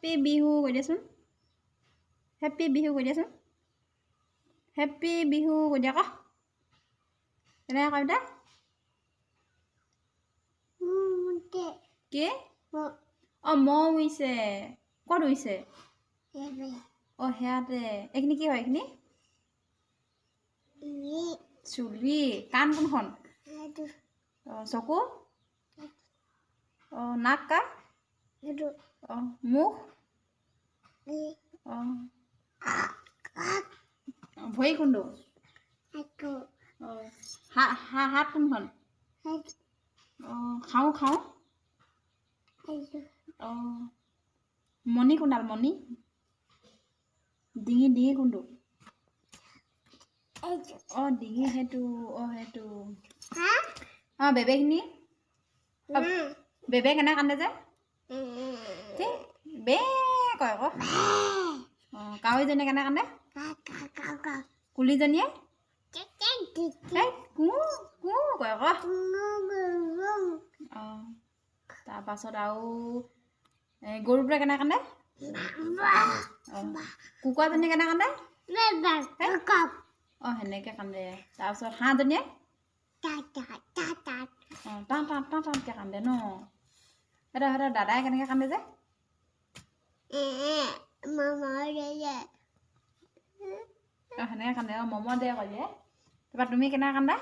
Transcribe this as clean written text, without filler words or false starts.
happy Bihu কৈ দিয়াচোন happy Bihu কৈ দিয়াচোন হেপী বিহু কৈ দিয়া আকৌ কেনেকৈ কবিতা কি অঁ মহ উৰিছে ক'ত উৰিছে অঁ সেয়াতে এইখিনি কি হয় এইখিনি চুলি কাণ কোনখন অঁ চকু অঁ নাক কা অঁ মুখ অঁ ভৰি কোনটো অঁ হাত কোনখন অঁ খাওঁ খাওঁ অঁ মণি কোনডাল মণি ডিঙি ডিঙি কোনটো অঁ ডিঙি সেইটো অঁ বেবেখিনি বেবে কেনেকৈ কান্দে যে বে কয় আকৌ অঁ কাউৰীজনীয়ে কেনেকৈ কান্দে কুলিজনীয়ে কু কু কয় আকৌ অঁ তাৰপাছত আৰু গৰুটোৱে কেনেকৈ কান্দে অঁ কুকুৰাজনীয়ে কেনেকৈ কান্দে অঁ সেনেকৈ কান্দে তাৰপিছত হাঁহজনীয়ে অঁ টানকৈ কান্দে ন সিহঁতৰ দাদাই কেনেকৈ কান্দে যে অঁ সেনেকৈ কান্দে অঁ মমত দে কয় যে তাৰপৰা তুমি কেনেকৈ কান্দা